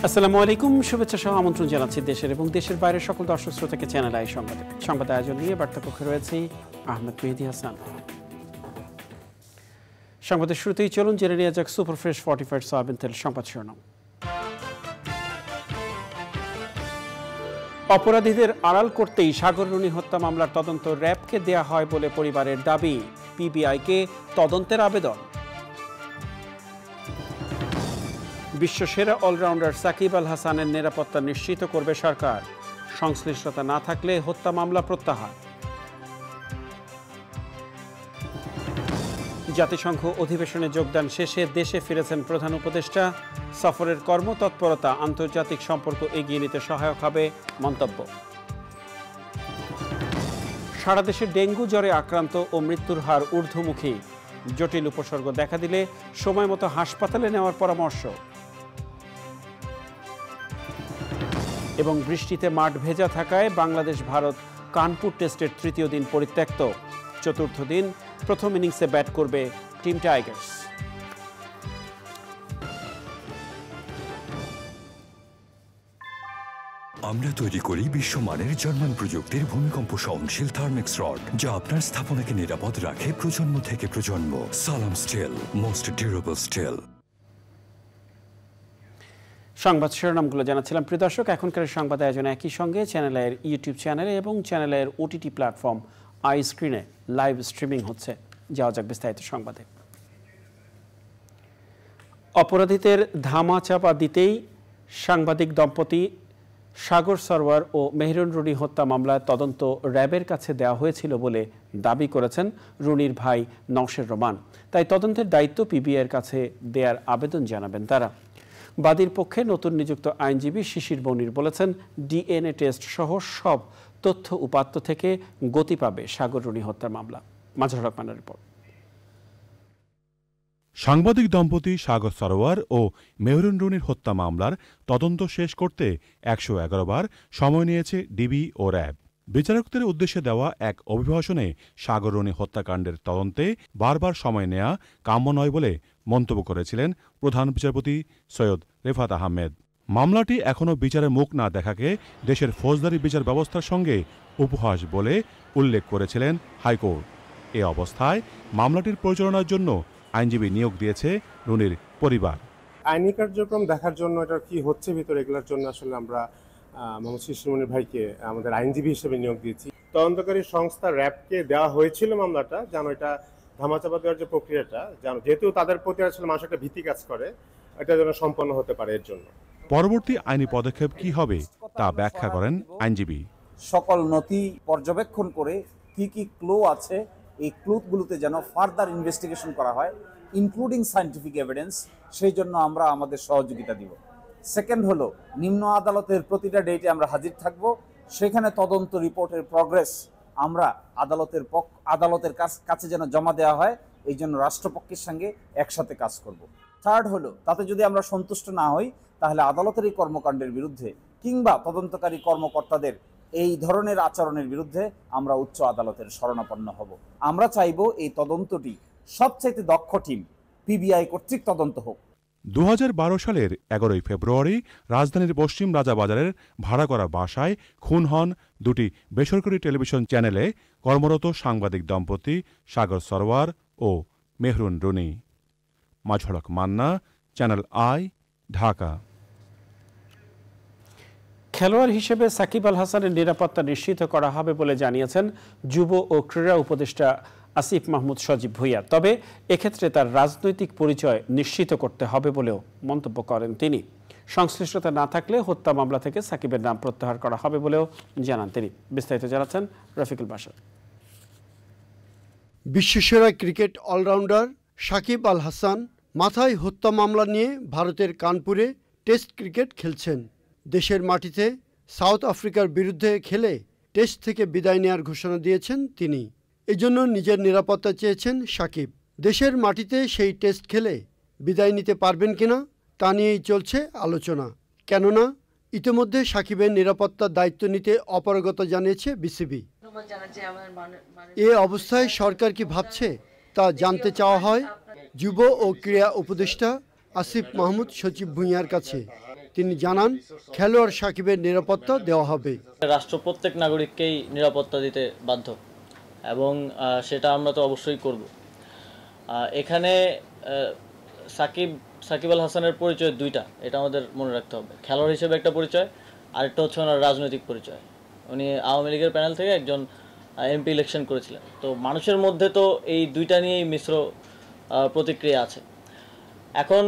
আসসালামু আলাইকুম, শুভেচ্ছা সহ আমন্ত্রণ জানাচ্ছি দেশের এবং দেশের বাইরের সকল দর্শক শ্রোতাকে চ্যানেল আই সংবাদে। সংবাদ আয়োজন নিয়ে বার্তাকক্ষে রয়েছে আহমেদ মেহেদী হাসান। সংবাদের শুরুতেই চলুন জেনে নেওয়া যাক সুপার ফ্রেশ ফর্টিফাইড সয়াবিন তেল সংবাদ শিরোনাম। অপরাধীদের আড়াল করতেই সাগররুনি হত্যা মামলার তদন্ত র্যাবকে দেয়া হয় বলে পরিবারের দাবি, পিবিআইকে তদন্তের আবেদন। বিশ্বসেরা অলরাউন্ডার সাকিব আল হাসানের নিরাপত্তা নিশ্চিত করবে সরকার, সংশ্লিষ্টতা না থাকলে হত্যা মামলা প্রত্যাহার। জাতিসংঘ অধিবেশনে যোগদান শেষে দেশে ফিরেছেন প্রধান উপদেষ্টা, সফরের কর্মতৎপরতা আন্তর্জাতিক সম্পর্ক এগিয়ে নিতে সহায়ক হবে মন্তব্য। সারা দেশে ডেঙ্গু জ্বরে আক্রান্ত ও মৃত্যুর হার ঊর্ধ্বমুখী, জটিল উপসর্গ দেখা দিলে সময় মতো হাসপাতালে নেওয়ার পরামর্শ। এবং বৃষ্টিতে মাঠ ভেজা থাকায় বাংলাদেশ ভারত কানপুর টেস্টের তৃতীয় দিন পরিত্যক্ত, চতুর্থ দিন প্রথম ইনিংসে ব্যাট করবে টিম টাইগার্স। আমরা তৈরি করি বিশ্বমানের জার্মান প্রযুক্তির ভূমিকম্প সহনশীল থার্মেক্স রড, যা আপনার স্থাপনাকে নিরাপদ রাখে প্রজন্ম থেকে প্রজন্ম। সালাম স্টিল, মোস্ট ডিউরেবল স্টিল। সংবাদ শিরোনামগুলো জানাচ্ছিলাম প্রিয় দর্শক। এখনকার সংবাদ আয়োজন একই সঙ্গে চ্যানেলের ইউটিউব চ্যানেলে এবং চ্যানেলের ওটিটি প্ল্যাটফর্ম আই স্ক্রিনে লাইভ স্ট্রিমিং হচ্ছে। যাওয়া যাক বিস্তারিত সংবাদে। অপরাধীদের ধামাচাপা দিতেই সাংবাদিক দম্পতি সাগর সরওয়ার ও মেহরুন রুনি হত্যা মামলার তদন্ত র্যাবের কাছে দেওয়া হয়েছিল বলে দাবি করেছেন রুনির ভাই নওশের রোমান। তাই তদন্তের দায়িত্ব পিবিআইয়ের কাছে দেওয়ার আবেদন জানাবেন তারা। বাদীর পক্ষে নতুন নিযুক্ত আইনজীবী শিশির বনির বলেছেন, ডিএনএ টেস্ট সহ সব তথ্য উপাত্ত থেকে গতি পাবে সাগর রুনি হত্যার মামলা। মাজহার রহমানের রিপোর্ট। সাংবাদিক দম্পতি সাগর সরোয়ার ও মেহরুন রুনির হত্যা মামলার তদন্ত শেষ করতে ১১১ বার সময় নিয়েছে ডিবি ও র্যাব। বিচারকদের উদ্দেশ্যে দেওয়া এক অভিভাষণে সাগর রুনি হত্যাকাণ্ডের তদন্তে বারবার সময় নেয়া কাম্য নয় বলে মন্তব্য করেছিলেন প্রধান বিচারপতি সৈয়দ রেফাত আহমেদ। মামলাটি এখনও বিচারে মুখ না দেখাকে দেশের ফৌজদারি বিচার ব্যবস্থার সঙ্গে উপহাস বলে উল্লেখ করেছিলেন হাইকোর্ট। এ অবস্থায় মামলাটির পরিচালনার জন্য আইনজীবী নিয়োগ দিয়েছে রুনির পরিবার। আইনি কার্যক্রম দেখার জন্য এটা কি হচ্ছে ভিতরে, এগুলোর জন্য আসলে আমরা মোহাম্মদ শিশির মনির ভাইকে আমাদের আইনজীবী হিসেবে নিয়োগ দিয়েছি। তদন্তকারী সংস্থা র্যাবকে দেওয়া হয়েছিল মামলাটা, যেন এটা ধামাচাপা দেওয়ার যে প্রক্রিয়াটা, যেহেতু তাদের প্রতি আসলে মানুষ একটা ভীতি কাজ করে, এটা যেন সম্পন্ন হতে পারে এর জন্য। পরবর্তী আইনি পদক্ষেপ কি হবে তা ব্যাখ্যা করেন আইনজীবী। সকল নথি পর্যবেক্ষণ করে কি কি ক্লু আছে, এই ক্লুগুলোতে যেন ফার্দার ইনভেস্টিগেশন করা হয়, ইনক্লুডিং সায়েন্টিফিক এভিডেন্স, সেই জন্য আমরা আমাদের সহযোগিতা দিব। সেকেন্ড হলো, নিম্ন আদালতের প্রতিটা ডেটে আমরা হাজির থাকব, সেখানে তদন্ত রিপোর্টের প্রগ্রেস আমরা আদালতের কাছে যেন জমা দেওয়া হয়, এই জন্য রাষ্ট্রপক্ষের সঙ্গে একসাথে কাজ করব। থার্ড হলো, তাতে যদি আমরা সন্তুষ্ট না হই, তাহলে আদালতের এই কর্মকাণ্ডের বিরুদ্ধে কিংবা তদন্তকারী কর্মকর্তাদের এই ধরনের আচরণের বিরুদ্ধে আমরা উচ্চ আদালতের শরণাপন্ন হব। আমরা চাইব এই তদন্তটি সবচাইতে দক্ষ টিম পিবিআই কর্তৃক তদন্ত হোক। ২০১২ সালের ১১ ফেব্রুয়ারি রাজধানীর পশ্চিম রাজাবাজারের ভাড়া করা বাসায় খুন হন দুটি বেসরকারি টেলিভিশন চ্যানেলে কর্মরত সাংবাদিক দম্পতি সাগর সরওয়ার ও মেহরুন রুনি। Mazhar Manna, channel I, Dhaka. খেলোয়াড় হিসেবে সাকিব আল হাসানের নিরাপত্তা নিশ্চিত করা হবে বলে জানিয়েছেন যুব ও ক্রীড়া উপদেষ্টা আসিফ মাহমুদ সজীব ভুঁইয়া। তবে এক্ষেত্রে তার রাজনৈতিক পরিচয় নিশ্চিত করতে হবে বলেও মন্তব্য করেন তিনি। সংশ্লিষ্টতা না থাকলে হত্যা মামলা থেকে সাকিবের নাম প্রত্যাহার করা হবে বলেও জানান তিনি। বিস্তারিত জানাচ্ছেন রফিকুল বাশার। বিশ্বসেরা ক্রিকেট অলরাউন্ডার সাকিব আল হাসান মাথায় হত্যা মামলা নিয়ে ভারতের কানপুরে টেস্ট ক্রিকেট খেলছেন। দেশের মাটিতে সাউথ আফ্রিকার বিরুদ্ধে খেলে টেস্ট থেকে বিদায় নেওয়ার ঘোষণা দিয়েছেন তিনি। এজন্য নিজের নিরাপত্তা চেয়েছেন সাকিব। দেশের মাটিতে সেই টেস্ট খেলে বিদায় নিতে পারবেন কিনা তা নিয়েই চলছে আলোচনা। কেননা ইতিমধ্যে সাকিবের নিরাপত্তার দায়িত্ব নিতে অপারগতা জানিয়েছে বিসিবি। এ অবস্থায় সরকার কি ভাবছে তা জানতে চাওয়া হয় যুব ও ক্রীড়া উপদেষ্টা আসিফ মাহমুদ সজীব ভুঁইয়ার কাছে। তিনি জানান, খেলোয়াড় সাকিবের নিরাপত্তা দেওয়া হবে। রাষ্ট্র প্রত্যেক নাগরিককেই নিরাপত্তা দিতে বাধ্য এবং সেটা আমরা তো অবশ্যই করব। এখানে সাকিব আল হাসানের পরিচয় দুইটা, এটা আমাদের মনে রাখতে হবে। খেলোয়াড় হিসেবে একটা পরিচয়, আরেকটা হচ্ছে ওনার রাজনৈতিক পরিচয়। উনি আওয়ামী লীগের প্যানেল থেকে একজন এমপি ইলেকশন করেছিলেন। তো মানুষের মধ্যে তো এই দুইটা নিয়েই মিশ্র প্রতিক্রিয়া আছে। এখন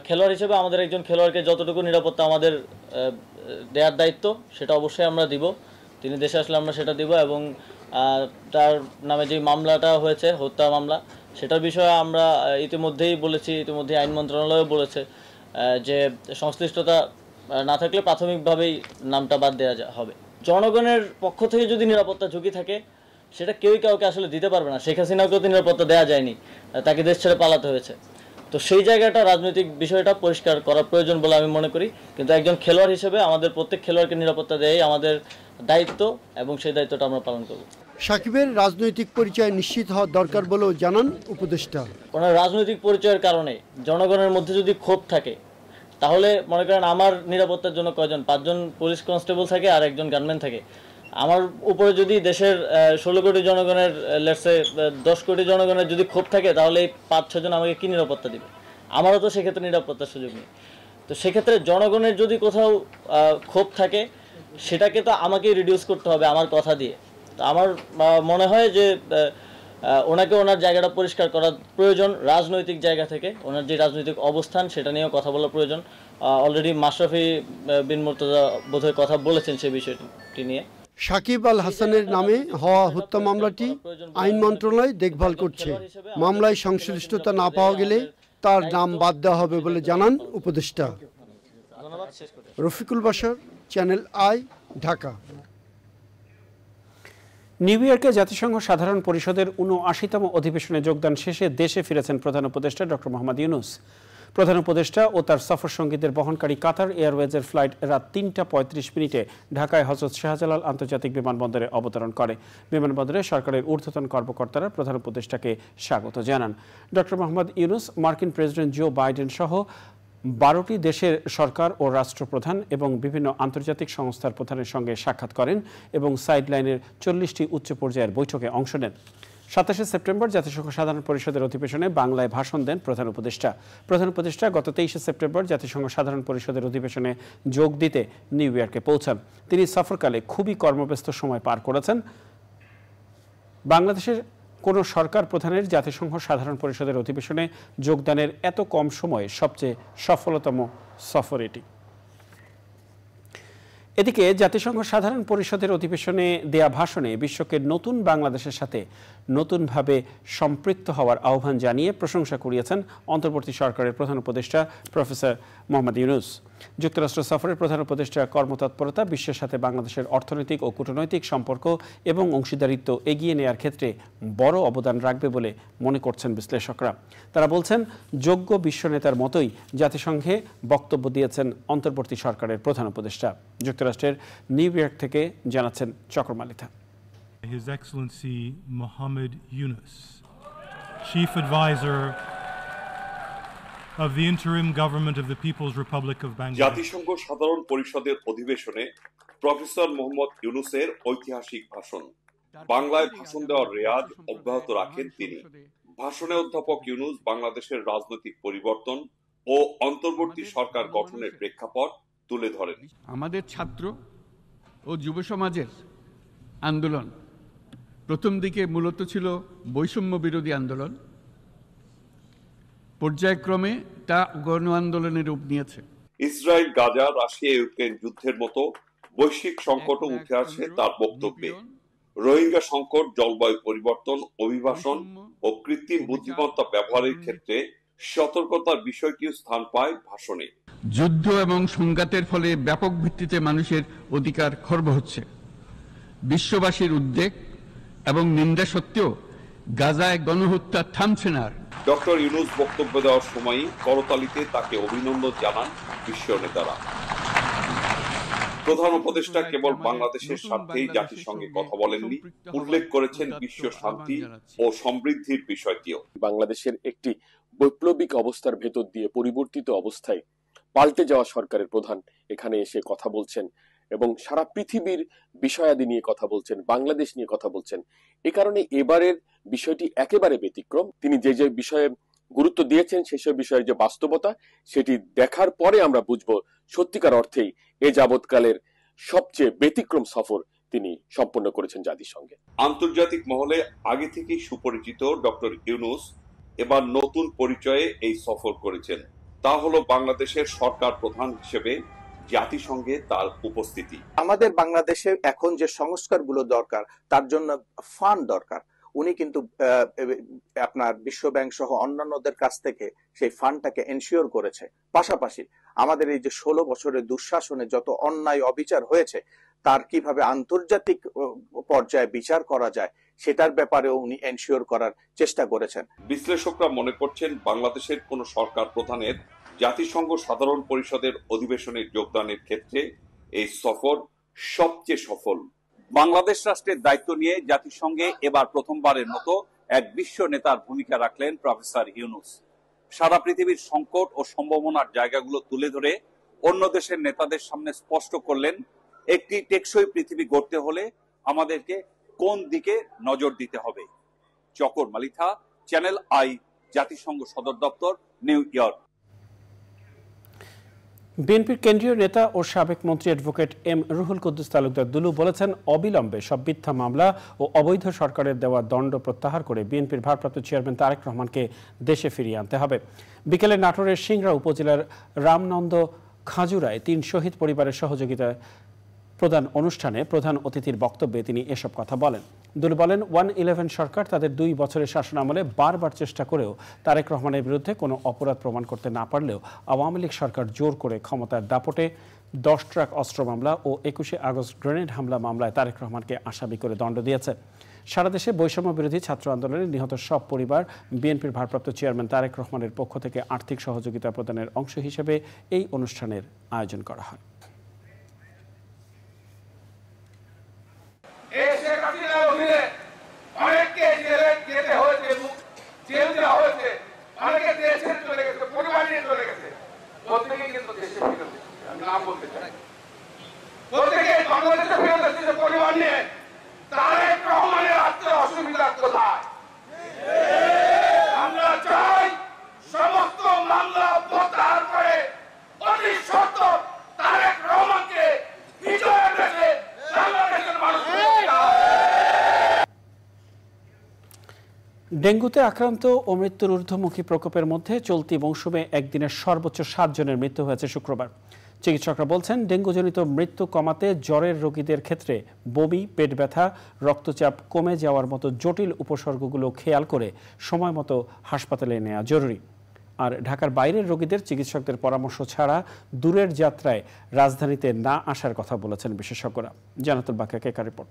খেলোয়াড় হিসেবে আমাদের একজন খেলোয়াড়কে যতটুকু নিরাপত্তা আমাদের দেওয়ার দায়িত্ব সেটা অবশ্যই আমরা দিব। তিনি দেশে আসলে আমরা সেটা দিব এবং তার নামে যে মামলাটা হয়েছে, হত্যা মামলা, সেটার বিষয়ে আমরা ইতিমধ্যেই বলেছি, ইতিমধ্যেই আইন মন্ত্রণালয়ও বলেছে যে সংশ্লিষ্টতা না থাকলে প্রাথমিকভাবেই নামটা বাদ দেওয়া হবে। জনগণের পক্ষ থেকে যদি নিরাপত্তা ঝুঁকি থাকে সেটা কেউই কাউকে আসলে দিতে পারবে না। শেখ হাসিনাকেও তো নিরাপত্তা দেওয়া যায়নি, তাকে দেশ ছেড়ে পালাতে হয়েছে। তো সেই জায়গাটা রাজনৈতিক বিষয়টা পরিষ্কার করা প্রয়োজন বলে আমি মনে করি। কিন্তু একজন খেলোয়াড় হিসেবে আমাদের প্রত্যেক খেলোয়াড়কে নিরাপত্তা দেয়াই আমাদের দায়িত্ব এবং সেই দায়িত্বটা আমরা পালন করব। সাকিবের রাজনৈতিক পরিচয় নিশ্চিত হওয়া দরকার বলেও জানান উপদেষ্টা। ওনার রাজনৈতিক পরিচয়ের কারণে জনগণের মধ্যে যদি ক্ষোভ থাকে তাহলে মনে করেন আমার নিরাপত্তার জন্য কয়জন, 5 জন পুলিশ কনস্টেবল থাকে আর একজন গানম্যান থাকে। আমার উপরে যদি দেশের 16 কোটি জনগণের লেটসে 10 কোটি জনগণের যদি ক্ষোভ থাকে তাহলে এই 5-6 জন আমাকে কি নিরাপত্তা দিবে? আমারও তো সেক্ষেত্রে নিরাপত্তার সুযোগ নেই। তো সেক্ষেত্রে জনগণের যদি কোথাও ক্ষোভ থাকে সেটাকে তো আমাকেই রিডিউস করতে হবে আমার কথা দিয়ে। তো আমার মনে হয় যে ওনাকে ওনার জায়গাটা পরিষ্কার করা প্রয়োজন। রাজনৈতিক জায়গা থেকে ওনার যে রাজনৈতিক অবস্থান সেটা নিয়েও কথা বলা প্রয়োজন। অলরেডি মাশরাফি বিন মুর্তজা বোধহয় কথা বলেছেন সেই বিষয়টি নিয়ে। সাকিব আল হাসানের নামে হওয়া হত্যা মামলাটি আইন মন্ত্রণালয় দেখভাল করছে। মামলায় সংশ্লিষ্টতা না পাওয়া গেলে তার নাম বাদ দেওয়া হবে বলে জানান উপদেষ্টা। Rafiqul Bashar, channel I, Dhaka. New ইয়র্কে জাতিসংঘ সাধারণ পরিষদের ৭৯তম অধিবেশনে যোগদান শেষে দেশে ফিরেছেন প্রধান উপদেষ্টা ডক্টর মোহাম্মদ ইউনূস। প্রধান উপদেষ্টা ও তার সফর সঙ্গীদের বহনকারী কাতার এয়ারওয়েজের ফ্লাইট রাত ৩টা ৩৫ মিনিটে ঢাকায় হযরত শাহজালাল আন্তর্জাতিক বিমানবন্দরে অবতরণ করে। বিমানবন্দরে সরকারের ঊর্ধ্বতন কর্মকর্তারা প্রধান উপদেষ্টাকে স্বাগত জানান। ডক্টর মোহাম্মদ ইউনূস মার্কিন প্রেসিডেন্ট জো বাইডেন সহ 12টি দেশের সরকার ও রাষ্ট্রপ্রধান এবং বিভিন্ন আন্তর্জাতিক সংস্থার প্রধানের সঙ্গে সাক্ষাৎ করেন এবং সাইডলাইনের 40টি উচ্চ পর্যায়ের বৈঠকে অংশ নেন। 27 সেপ্টেম্বর জাতিসংঘ সাধারণ পরিষদের অধিবেশনে বাংলায় ভাষণ দেন প্রধান উপদেষ্টা। প্রধান উপদেষ্টা গত 23 সেপ্টেম্বর জাতিসংঘ সাধারণ পরিষদের অধিবেশনে যোগ দিতে নিউ ইয়র্কে পৌঁছান। তিনি সফরকালে খুবই কর্মব্যস্ত সময় পার করেছেন। বাংলাদেশের কোনো সরকার প্রধানের জাতিসংঘ সাধারণ পরিষদের অধিবেশনে যোগদানের এত কম সময়ে সবচেয়ে সফলতম সফর এটি। এদিকে জাতিসংঘ সাধারণ পরিষদের অধিবেশনে দেয়া ভাষণে বিশ্বকে নতুন বাংলাদেশের সাথে নতুনভাবে সম্পৃক্ত হওয়ার আহ্বান জানিয়ে প্রশংসা কুড়িয়েছেন অন্তর্বর্তী সরকারের প্রধান উপদেষ্টা প্রফেসর মোহাম্মদ ইউনূস। যুক্তরাষ্ট্র সফরের প্রধান উপদেষ্টার কর্মতৎপরতা বিশ্বের সাথে বাংলাদেশের অর্থনৈতিক ও কূটনৈতিক সম্পর্ক এবং অংশীদারিত্ব এগিয়ে নেওয়ার ক্ষেত্রে বড় অবদান রাখবে বলে মনে করছেন বিশ্লেষকরা। তারা বলছেন, যোগ্য বিশ্বনেতার মতোই জাতিসংঘে বক্তব্য দিয়েছেন অন্তর্বর্তী সরকারের প্রধান উপদেষ্টা। যুক্তরাষ্ট্রের নিউ ইয়র্ক থেকে জানাচ্ছেন চক্রমালিথা। His Excellency Mohammed Yunus, Chief Advisor of the Interim Government of the People's Republic of Bangladesh. জাতিসংঘ সাধারণ পরিষদের অধিবেশনে প্রফেসর মোহাম্মদ ইউনূসের ঐতিহাসিক ভাষণ। বাংলায় ভাষণ দেওয়ার রেয়াদ অব্যাহত রাখেন তিনি। ভাষণে অধ্যাপক ইউনূস বাংলাদেশের রাজনৈতিক পরিবর্তন ও অন্তর্বর্তী সরকার গঠনের প্রেক্ষাপট তুলে ধরেন। আমাদের ছাত্র ও যুব সমাজের আন্দোলন প্রথম দিকে মূলত ছিল বৈষম্য বিরোধী আন্দোলন, পর্যায়ক্রমে তা গণ আন্দোলনের রূপ নিয়েছে। ইসরায়েল, গাজা, রাশিয়া, ইউক্রেন যুদ্ধের মতো বৈশ্বিক সংকটও উঠে আসে তার বক্তব্যে। রোহিঙ্গা সংকট, জলবায়ু পরিবর্তন, অভিবাসন ও কৃত্রিম বুদ্ধিমত্তা ব্যবহারের ক্ষেত্রে সতর্কতার বিষয়টিও স্থান পায় ভাষণে। যুদ্ধ এবং সংঘাতের ফলে ব্যাপক ভিত্তিতে মানুষের অধিকার খর্ব হচ্ছে। বিশ্ববাসীর উদ্বেগ এবং নিন্দা সত্ত্বেও গাজায় গণহত্যা থামছে না। ডক্টর ইউনূস বক্তব্য দেওয়ার সময়ই করতালিতে তাকে অভিনন্দন জানান বিশ্ব নেতারা। প্রধান উপদেষ্টা কেবল বাংলাদেশের স্বার্থেই জাতিসংঘে কথা বলেননি, উল্লেখ করেছেন বিশ্ব শান্তি ও সমৃদ্ধির বিষয়টিও। বাংলাদেশের একটি বৈপ্লবিক অবস্থার ভেতর দিয়ে পরিবর্তিত অবস্থায় পাল্টে যাওয়া সরকারের প্রধান এখানে এসে কথা বলছেন এবং সারা পৃথিবীর বিষয়াদি নিয়ে কথা বলছেন, বাংলাদেশ নিয়ে কথা বলছেন। এ কারণে এবারের বিষয়টি একেবারে ব্যতিক্রম। তিনি যে যে বিষয়ে গুরুত্ব দিয়েছেন সেসব বিষয়ের যে বাস্তবতা, সেটি দেখার পরে আমরা বুঝবো সত্যিকার অর্থেই এ যাবৎকালের সবচেয়ে ব্যতিক্রম সফর তিনি সম্পন্ন করেছেন জাতিসংঘে। আন্তর্জাতিক মহলে আগে থেকেই সুপরিচিত ডক্টর ইউনূস এবার নতুন পরিচয়ে এই সফর করেছেন। তা হলো বাংলাদেশের সরকার প্রধান হিসেবে জাতিসংঘে তার উপস্থিতি। আমাদের বাংলাদেশে এখন যে সংস্কারগুলো দরকার তার জন্য ফান্ড দরকার। উনি কিন্তু আপনার বিশ্বব্যাংক সহ অন্যান্যদের কাছ থেকে সেই ফান্ডটাকে এনশিওর করেছে। পাশাপাশি আমাদের এই যে 16 বছরের দুঃশাসনে যত অন্যায় অবিচার হয়েছে তার কিভাবে আন্তর্জাতিক পর্যায়ে বিচার করা যায় সেটার ব্যাপারেও উনি এনশিওর করার চেষ্টা করেছেন। বিশ্লেষকরা মনে করছেন বাংলাদেশের কোন সরকার প্রধানের জাতিসংঘ সাধারণ পরিষদের অধিবেশনে যোগদানের ক্ষেত্রে এই সফর সবচেয়ে সফল। বাংলাদেশ রাষ্ট্রের দায়িত্ব নিয়ে জাতিসংঘে এবার প্রথমবারের মতো এক বিশ্ব নেতার ভূমিকা রাখলেন প্রফেসর ইউনূস। সারা পৃথিবীর সংকট ও সম্ভাবনার জায়গাগুলো তুলে ধরে অন্য দেশের নেতাদের সামনে স্পষ্ট করলেন একটি টেকসই পৃথিবী গড়তে হলে আমাদেরকে কোন দিকে নজর দিতে হবে। চকর মালিথা, চ্যানেল আই, জাতিসংঘ সদর দপ্তর, নিউ ইয়র্ক। বিএনপির কেন্দ্রীয় নেতা ও সাবেক মন্ত্রী অ্যাডভোকেট এম রুহুল কুদ্দুস তালুকদার দুলু বলেছেন, অবিলম্বে সব মিথ্যা মামলা ও অবৈধ সরকারের দেওয়া দণ্ড প্রত্যাহার করে বিএনপির ভারপ্রাপ্ত চেয়ারম্যান তারেক রহমানকে দেশে ফিরিয়ে আনতে হবে। বিকেলে নাটোরের সিংড়া উপজেলার রামনন্দ খাজুরায় 3 শহীদ পরিবারের সহযোগিতায় প্রধান অনুষ্ঠানে প্রধান অতিথির বক্তব্যে তিনি এসব কথা বলেন। দুলু বলেন, 111 সরকার তাদের 2 বছরের শাসনামলে বারবার চেষ্টা করেও তারেক রহমানের বিরুদ্ধে কোনো অপরাধ প্রমাণ করতে না পারলেও আওয়ামী লীগ সরকার জোর করে ক্ষমতার দাপটে 10 ট্রাক অস্ত্র মামলা ও 21শে আগস্ট গ্রেনেড হামলা মামলায় তারেক রহমানকে আসামি করে দণ্ড দিয়েছে। সারা দেশে বৈষম্য বিরোধী ছাত্র আন্দোলনে নিহত সব পরিবার বিএনপির ভারপ্রাপ্ত চেয়ারম্যান তারেক রহমানের পক্ষ থেকে আর্থিক সহযোগিতা প্রদানের অংশ হিসেবে এই অনুষ্ঠানের আয়োজন করা হয়। অনেককে জেলে যেতে হয়েছে, জেল দেওয়া হয়েছে, অনেকে দেশে চলে গেছে, পরিবার নিয়ে চলে গেছে। প্রত্যেকেই কিন্তু দেশে ফিরে এসেছে, আমি নাম বলতে চাই। প্রত্যেকে বাংলাদেশে ফিরে এসেছে পরিবার নিয়ে। তারেক রহমানের আজকে অসুবিধা কোথায়? আমরা চাই সমস্ত মামলা প্রত্যাহার করে অতি সত্বর তারেক রহমানকে বিজয়ের দেশে বাংলাদেশের মানুষ। ডেঙ্গুতে আক্রান্ত ও মৃত্যুর ঊর্ধ্বমুখী প্রকোপের মধ্যে চলতি মৌসুমে একদিনের সর্বোচ্চ 7 জনের মৃত্যু হয়েছে শুক্রবার। চিকিৎসকরা বলছেন, ডেঙ্গুজনিত মৃত্যু কমাতে জ্বরের রোগীদের ক্ষেত্রে বমি, পেট ব্যথা, রক্তচাপ কমে যাওয়ার মতো জটিল উপসর্গগুলো খেয়াল করে সময় মতো হাসপাতালে নেওয়া জরুরি। আর ঢাকার বাইরের রোগীদের চিকিৎসকদের পরামর্শ ছাড়া দূরের যাত্রায় রাজধানীতে না আসার কথা বলেছেন বিশেষজ্ঞরা। জানাতুল বাকিয়া কেকার রিপোর্ট।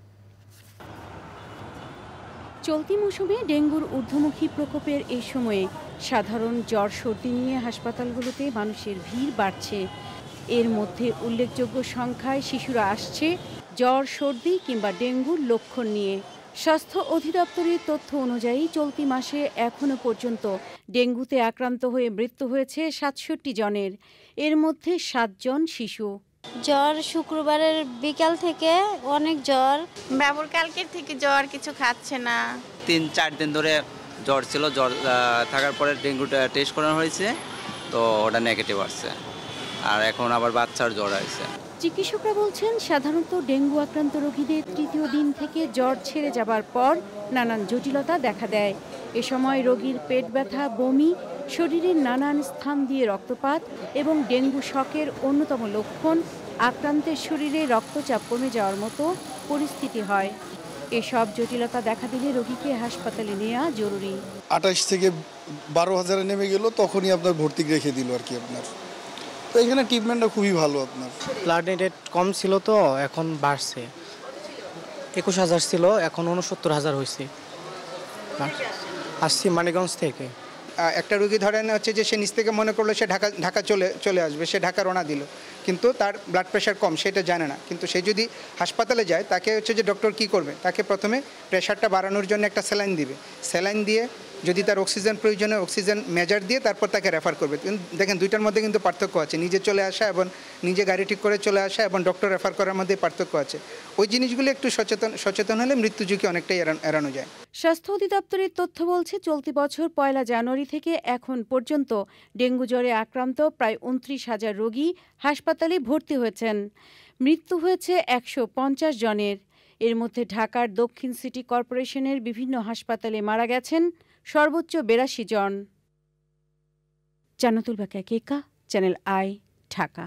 চলতি মৌসুমে ডেঙ্গুর ঊর্ধ্বমুখী প্রকোপের এই সময়ে সাধারণ জ্বর সর্দি নিয়ে হাসপাতালগুলোতে মানুষের ভিড় বাড়ছে। এর মধ্যে উল্লেখযোগ্য সংখ্যায় শিশুরা আসছে জ্বর সর্দি কিংবা ডেঙ্গুর লক্ষণ নিয়ে। স্বাস্থ্য অধিদপ্তরের তথ্য অনুযায়ী চলতি মাসে এখনো পর্যন্ত ডেঙ্গুতে আক্রান্ত হয়ে মৃত্যু হয়েছে 67 জনের, এর মধ্যে 7 জন শিশু। জ্বর শুক্রবারের বিকাল থেকে অনেক জ্বর, বাবুর কালকের থেকে জ্বর, কিছু খাচ্ছে না। 3-4 দিন ধরে জ্বর ছিল, জ্বর থাকার পরে ডেঙ্গুটা টেস্ট করানো হয়েছে, তো ওটা নেগেটিভ আসছে, আর এখন আবার বাচ্চার জ্বর আসছে। চিকিৎসকরা বলছেন, সাধারণত ডেঙ্গু আক্রান্ত রোগীদের 3য় দিন থেকে জ্বর ছেড়ে যাবার পর নানান জটিলতা দেখা দেয়। এ সময় রোগীর পেট ব্যথা, বমি, শরীরের নানান স্থান দিয়ে রক্তপাত এবং ডেঙ্গু শকের অন্যতম লক্ষণ আক্রান্তের শরীরে রক্তচাপ কমে যাওয়ার মতো পরিস্থিতি হয়। এসব জটিলতা দেখা দিলে রোগীকে হাসপাতালে নেওয়া জরুরি। 28 থেকে 12,000 নেমে গেল, তখনই আপনার ভর্তি রেখে দিল আর কি আপনার। তো এখানে ট্রিটমেন্টটা খুবই ভালো। আপনার ব্লাড রেট কম ছিল, তো এখন বাড়ছে। 21,000 ছিল, এখন 69,000 হয়েছে। আসছি মানিকগঞ্জ থেকে। একটা রোগী ধরেন হচ্ছে যে সে নিচ থেকে মনে করলো সে ঢাকা চলে আসবে, সে ঢাকা রওনা দিল, কিন্তু তার ব্লাড প্রেশার কম সেটা জানে না, কিন্তু সে যদি হাসপাতালে যায় তাকে হচ্ছে যে ডক্টর কী করবে, তাকে প্রথমে প্রেশারটা বাড়ানোর জন্য একটা স্যালাইন দিবে, স্যালাইন দিয়ে যদি তার অক্সিজেন প্রয়োজন হয় অক্সিজেন মেজার দিয়ে তারপর তাকে রেফার করবে। দেখেন দুইটার মধ্যে কিন্তু পার্থক্য আছে, নিজে চলে আসা এবং নিজে গাড়ি ঠিক করে চলে আসা এবং ডক্টর রেফার করার মধ্যে পার্থক্য আছে। ওই জিনিসগুলো একটু সচেতন হলে মৃত্যু ঝুঁকি অনেকটাই এড়ানো যায়। স্বাস্থ্য অধিদপ্তরের তথ্য বলছে চলতি বছর 1 জানুয়ারি থেকে এখন পর্যন্ত ডেঙ্গু জ্বরে আক্রান্ত প্রায় 29,000 রোগী হাসপাতালে ভর্তি হয়েছেন। মৃত্যু হয়েছে 150 জনের। এর মধ্যে ঢাকার দক্ষিণ সিটি কর্পোরেশনের বিভিন্ন হাসপাতালে মারা গেছেন সর্বোচ্চ 82 জন। জান্নাতুল বাকিয়া কেকা, চ্যানেল আই, ঢাকা।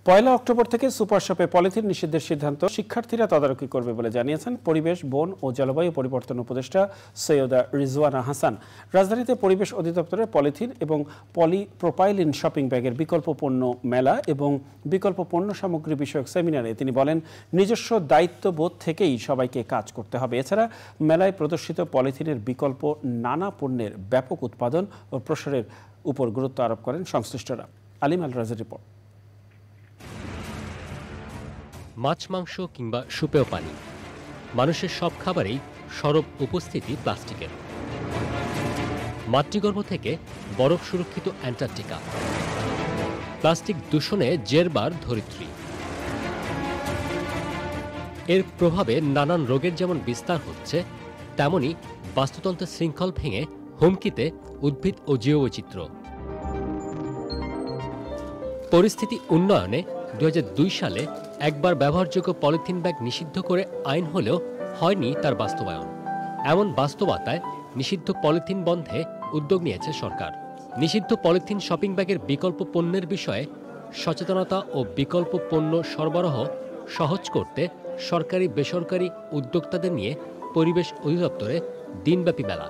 1 অক্টোবর থেকে সুপার শপে পলিথিন নিষিদ্ধের সিদ্ধান্ত শিক্ষার্থীরা তদারকি করবে বলে জানিয়েছেন পরিবেশ, বন ও জলবায়ু পরিবর্তন উপদেষ্টা সৈয়দা রিজওয়ানা হাসান। রাজধানীতে পরিবেশ অধিদপ্তরের পলিথিন এবং পলিপ্রোপাইলিন শপিং ব্যাগের বিকল্প পণ্য মেলা এবং বিকল্প পণ্য সামগ্রী বিষয়ক সেমিনারে তিনি বলেন, নিজস্ব দায়িত্ববোধ থেকেই সবাইকে কাজ করতে হবে। এছাড়া মেলায় প্রদর্শিত পলিথিনের বিকল্প নানা পণ্যের ব্যাপক উৎপাদন ও প্রসারের উপর গুরুত্ব আরোপ করেন সংশ্লিষ্টরা। আলিম আল রাজের রিপোর্ট। মাছ, মাংস কিংবা সুপেয় পানি, মানুষের সব খাবারেই সরব উপস্থিতি প্লাস্টিকের। মাতৃগর্ভ থেকে বরফ সুরক্ষিত অ্যান্টার্কটিকা, প্লাস্টিক দূষণে জেরবার ধরিত্রী। এর প্রভাবে নানান রোগের যেমন বিস্তার হচ্ছে, তেমনি বাস্তুতন্ত্রের শৃঙ্খল ভেঙে হুমকিতে উদ্ভিদ ও জীববৈচিত্র্য। পরিস্থিতি উন্নয়নে 2002 সালে একবার ব্যবহারযোগ্য পলিথিন ব্যাগ নিষিদ্ধ করে আইন হলেও হয়নি তার বাস্তবায়ন। এমন বাস্তবতায় নিষিদ্ধ পলিথিন বন্ধে উদ্যোগ নিয়েছে সরকার। নিষিদ্ধ পলিথিন শপিং ব্যাগের বিকল্প পণ্যের বিষয়ে সচেতনতা ও বিকল্প পণ্য সরবরাহ সহজ করতে সরকারি বেসরকারি উদ্যোক্তাদের নিয়ে পরিবেশ অধিদপ্তরে দিনব্যাপী মেলা।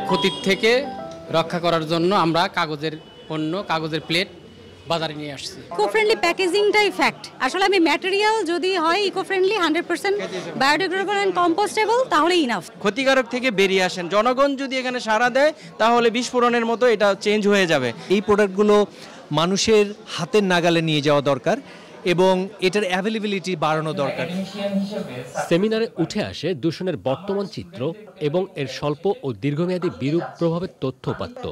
ক্ষতির থেকে রক্ষা করার জন্য আমরা কাগজের পণ্য, কাগজের প্লেট বাজারে নিয়ে আসছি। ইকো ফ্রেন্ডলি প্যাকেজিংটাই ফ্যাক্ট। আসলে আমি ম্যাটেরিয়াল যদি হয় eco friendly 100% biodegradable and compostable তাহলে ইনাফ। ক্ষতিকারক থেকে বেরিয়ে আসেন, জনগণ যদি এখানে সাড়া দেয় তাহলে বিস্ফোরণের মতো এটা চেঞ্জ হয়ে যাবে। এই প্রোডাক্টগুলো মানুষের হাতের নাগালে নিয়ে যাওয়া দরকার এবং এটার অ্যাভেলেবিলিটি বাড়ানো দরকার। সেমিনারে উঠে আসে দূষণের বর্তমান চিত্র এবং এর স্বল্প ও দীর্ঘমেয়াদী বিরূপ প্রভাবের তথ্য উপাত্ত।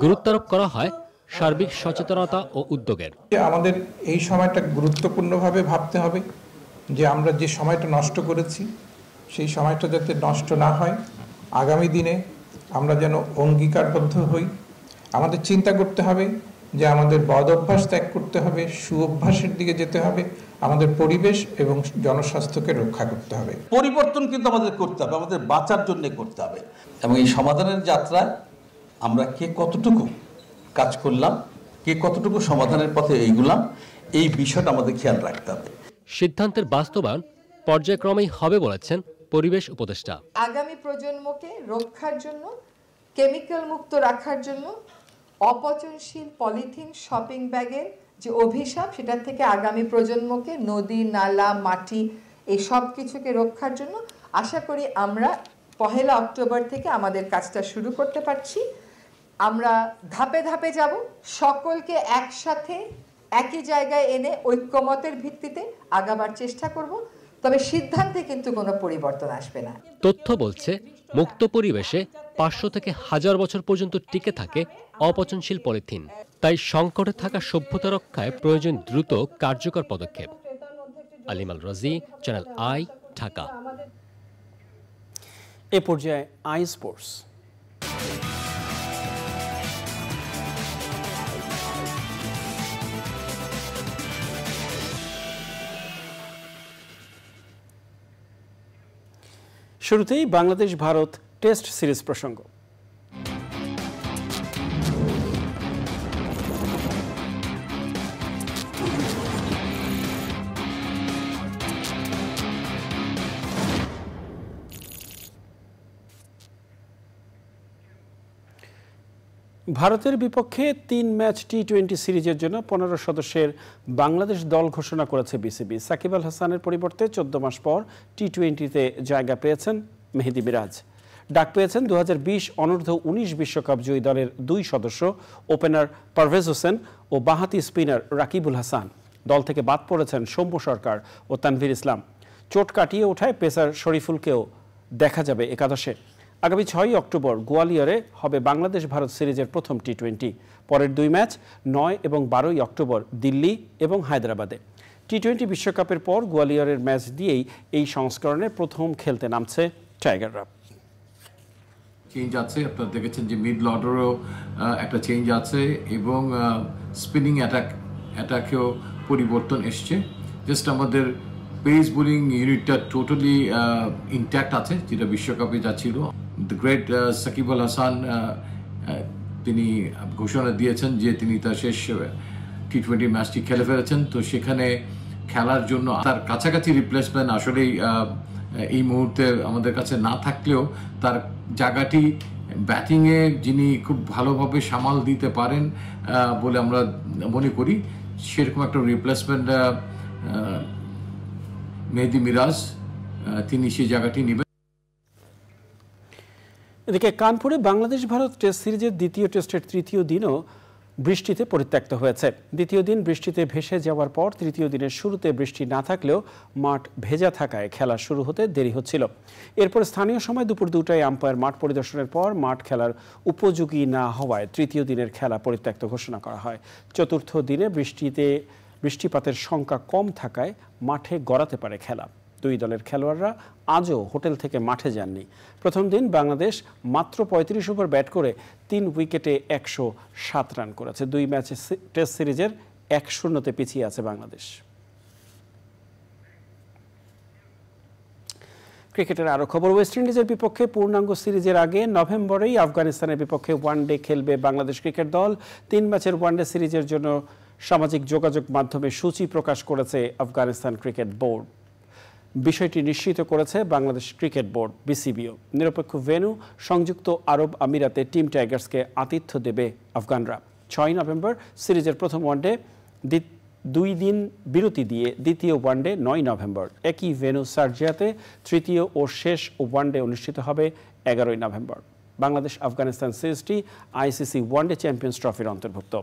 গুরুত্বারোপ করা হয় সার্বিক সচেতনতা ও উদ্যোগের। আমাদের এই সময়টা গুরুত্বপূর্ণভাবে ভাবতে হবে যে আমরা যে সময়টা নষ্ট করেছি সেই সময়টা যাতে নষ্ট না হয়, আগামী দিনে আমরা যেন অঙ্গীকারবদ্ধ হই। আমাদের চিন্তা করতে হবে যে আমাদের বদ অভ্যাস ত্যাগ করতে হবে, সুঅভ্যাসের দিকে যেতে হবে, আমাদের পরিবেশ এবং জনস্বাস্থ্যকে রক্ষা করতে হবে। পরিবর্তন কিন্তু আমাদের করতে হবে, আমাদের বাঁচার জন্য করতে হবে এবং এই সমাধানের যাত্রায় আমরা কে কতটুকু কাজ করলাম, কে কতটুকু সমাধানের পথে এইগুলাম, এই বিষয়টা আমাদের খেয়াল রাখতে হবে। সিদ্ধান্তের বাস্তবায়ন পর্যায়ক্রমেই হবে বলেছেন পরিবেশ উপদেষ্টা। আগামী প্রজন্মকে রক্ষার জন্য, কেমিক্যাল মুক্ত রাখার জন্য অপচনশীল পলিথিন শপিং ব্যাগের যে অভিশাপ, সেটার থেকে আগামী প্রজন্মকে নদী, নালা, মাটি এই সব কিছুকে রক্ষার জন্য আশা করি আমরা 1 অক্টোবর থেকে আমাদের কাজটা শুরু করতে পারছি। আমরা ধাপে ধাপে যাব, সকলকে একসাথে একই জায়গায় এনে ঐক্যমতের ভিত্তিতে আগাবার চেষ্টা করব। তবে সিদ্ধান্তে কিন্তু কোনো পরিবর্তন আসবে না। তথ্য বলছে মুক্ত পরিবেশে 500 থেকে 1000 বছর পর্যন্ত টিকে থাকে অপচনশীল পলিথিন। তাই সংকটে থাকা সভ্যতা রক্ষায় প্রয়োজন দ্রুত কার্যকর পদক্ষেপ। আলিম আল রাজি, চ্যানেল আই, ঢাকা। এ পর্যায়ে আই স্পোর্টস। শুরুতেই বাংলাদেশ ভারত টেস্ট সিরিজ প্রসঙ্গ। ভারতের বিপক্ষে 3 ম্যাচ টি-20 সিরিজের জন্য 15 সদস্যের বাংলাদেশ দল ঘোষণা করেছে বিসিবি। সাকিব আল হাসানের পরিবর্তে 14 মাস পর টি-20তে জায়গা পেয়েছেন মেহেদী মিরাজ। ডাক পেয়েছেন 2020 অনূর্ধ্ব-19 বিশ্বকাপ জয়ী দলের 2 সদস্য ওপেনার পারভেজ হোসেন ও বাঁহাতি স্পিনার রাকিবুল হাসান। দল থেকে বাদ পড়েছেন সৌম্য সরকার ও তানভীর ইসলাম। চোট কাটিয়ে ওঠায় পেসার শরীফুলকেও দেখা যাবে একাদশে। আগামী 6 অক্টোবর গোয়ালিয়রে হবে বাংলাদেশ ভারত সিরিজের প্রথম টি-20। পরের 2 ম্যাচ 9 এবং 12 অক্টোবর দিল্লি এবং হায়দ্রাবাদে। টি-20 বিশ্বকাপের পর গোয়ালিয়রের ম্যাচ দিয়েই এই সংস্করণে প্রথম খেলতে নামছে টাইগাররা। চেঞ্জ আছে, আপনারা দেখেছেন যে মিডল অর্ডারও একটা চেঞ্জ আছে এবং স্পিনিং অ্যাটাকেও পরিবর্তন এসছে। জাস্ট আমাদের পেস বোলিং ইউনিটটা টোটালি ইনট্যাক্ট আছে, যেটা বিশ্বকাপে যা ছিল। দ্য গ্রেট সাকিব আল হাসান তিনি ঘোষণা দিয়েছেন যে তিনি তার শেষ টি-20 ম্যাচটি খেলে ফেলেছেন। তো সেখানে খেলার জন্য তার কাছাকাছি রিপ্লেসমেন্ট আসলেই এই মুহূর্তে আমাদের কাছে না থাকলেও তার জায়গাটি ব্যাটিংয়ে যিনি খুব ভালোভাবে সামাল দিতে পারেন বলে আমরা মনে করি, সেরকম একটা রিপ্লেসমেন্ট মেহেদী মিরাজ তিনি সেই জায়গাটি নেবেন। এদিকে কানপুরে বাংলাদেশ ভারত টেস্ট সিরিজের দ্বিতীয় টেস্টের তৃতীয় দিনও বৃষ্টিতে পরিত্যক্ত হয়েছে। দ্বিতীয় দিন বৃষ্টিতে ভেসে যাওয়ার পর তৃতীয় দিনের শুরুতে বৃষ্টি না থাকলেও মাঠ ভেজা থাকায় খেলা শুরু হতে দেরি হচ্ছিল। এরপর স্থানীয় সময় দুপুর 2টায় আম্পায়ার মাঠ পরিদর্শনের পর মাঠ খেলার উপযোগী না হওয়ায় তৃতীয় দিনের খেলা পরিত্যক্ত ঘোষণা করা হয়। চতুর্থ দিনে বৃষ্টিপাতের সংখ্যা কম থাকায় মাঠে গড়াতে পারে খেলা। দুই দলের খেলোয়াড়রা আজও হোটেল থেকে মাঠে যাননি। প্রথম দিন বাংলাদেশ মাত্র 35 ওভার ব্যাট করে 3 উইকেটে 107 রান করেছে। 2 ম্যাচে টেস্ট সিরিজের 1-0-তে পিছিয়ে আছে বাংলাদেশ। ক্রিকেটের আরও খবর, ওয়েস্ট ইন্ডিজের বিপক্ষে পূর্ণাঙ্গ সিরিজের আগে নভেম্বরেই আফগানিস্তানের বিপক্ষে ওয়ানডে খেলবে বাংলাদেশ ক্রিকেট দল। 3 ম্যাচের ওয়ানডে সিরিজের জন্য সামাজিক যোগাযোগ মাধ্যমে সূচি প্রকাশ করেছে আফগানিস্তান ক্রিকেট বোর্ড। বিষয়টি নিশ্চিত করেছে বাংলাদেশ ক্রিকেট বোর্ড বিসিবিও। নিরপেক্ষ ভেন্যু সংযুক্ত আরব আমিরাতে টিম টাইগার্সকে আতিথ্য দেবে আফগানরা। 6 নভেম্বর সিরিজের প্রথম ওয়ানডে, 2 দিন বিরতি দিয়ে দ্বিতীয় ওয়ানডে 9 নভেম্বর। একই ভেন্যু শারজাতে তৃতীয় ও শেষ ওয়ানডে অনুষ্ঠিত হবে 11 নভেম্বর। বাংলাদেশ আফগানিস্তান সিরিজটি আইসিসি ওয়ানডে চ্যাম্পিয়ন্স ট্রফির অন্তর্ভুক্ত।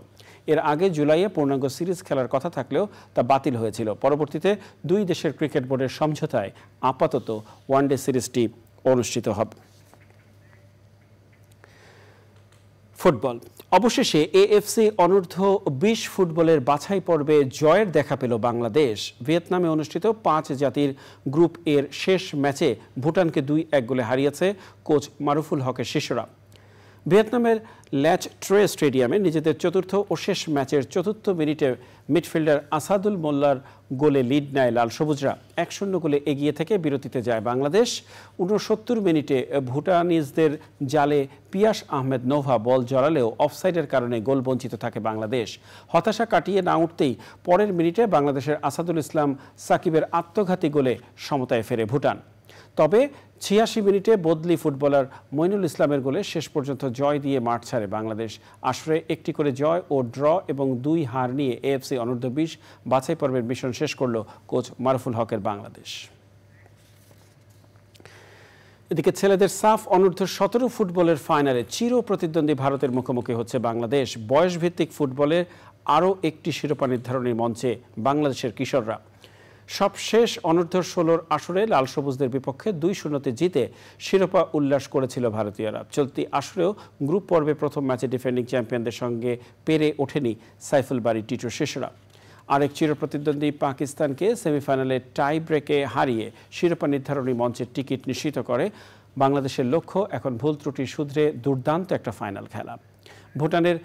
এর আগে জুলাইয়ে পূর্ণাঙ্গ সিরিজ খেলার কথা থাকলেও তা বাতিল হয়েছিল। পরবর্তীতে 2 দেশের ক্রিকেট বোর্ডের সমঝোতায় আপাতত ওয়ানডে সিরিজটি অনুষ্ঠিত হবে। ফুটবল, অবশেষে এএফসি অনূর্ধ্ব-20 ফুটবলের বাছাই পর্বে জয়ের দেখা পেল বাংলাদেশ। ভিয়েতনামে অনুষ্ঠিত 5 জাতির গ্রুপ এর শেষ ম্যাচে ভুটানকে 2-1 গোলে হারিয়েছে কোচ মারুফুল হকের শিষ্যরা। ভিয়েতনামের ল্যাচ ট্রে স্টেডিয়ামে নিজেদের চতুর্থ ও শেষ ম্যাচের 4র্থ মিনিটে মিডফিল্ডার আসাদুল মোল্লার গোলে লিড নেয় লাল সবুজরা। 1-0 গোলে এগিয়ে থেকে বিরতিতে যায় বাংলাদেশ। 69 মিনিটে ভুটানিজদের জালে পিয়াস আহমেদ নোভা বল জড়ালেও অফসাইডের কারণে গোল বঞ্চিত থাকে বাংলাদেশ। হতাশা কাটিয়ে না উঠতেই পরের মিনিটে বাংলাদেশের আসাদুল ইসলাম সাকিবের আত্মঘাতী গোলে সমতায় ফেরে ভুটান। তবে 86 মিনিটে বদলি ফুটবলার মইনুল ইসলামের গোলে শেষ পর্যন্ত জয় দিয়ে মাঠ ছাড়ে বাংলাদেশ। আসরে 1টি করে জয় ও ড্র এবং 2 হার নিয়ে এএফসি অনূর্ধ্ব-20 বাছাই পর্বের মিশন শেষ করল কোচ মারুফুল হকের বাংলাদেশ। এদিকে ছেলেদের সাফ অনূর্ধ্ব-17 ফুটবলের ফাইনালে চির প্রতিদ্বন্দ্বী ভারতের মুখোমুখি হচ্ছে বাংলাদেশ। বয়সভিত্তিক ফুটবলে আরও একটি শিরোপা নির্ধারণী মঞ্চে বাংলাদেশের কিশোররা। সবশেষ অনূর্ধ্ব-16 আসরে লাল সবুজদের বিপক্ষে 2-0-তে জিতে শিরোপা উল্লাস করেছিল ভারতীয়রা। চলতি আসরেও গ্রুপ পর্বে প্রথম ম্যাচে ডিফেন্ডিং চ্যাম্পিয়নদের সঙ্গে পেরে ওঠেনি সাইফুল বারী টিটোর শিষ্যরা। আরেক চিরপ্রতিদ্বন্দ্বী পাকিস্তানকে সেমিফাইনালে টাই ব্রেকে হারিয়ে শিরোপা নির্ধারণী মঞ্চের টিকিট নিশ্চিত করে বাংলাদেশের লক্ষ্য এখন ভুল ত্রুটি শুধরে দুর্দান্ত একটা ফাইনাল খেলা। ভুটানের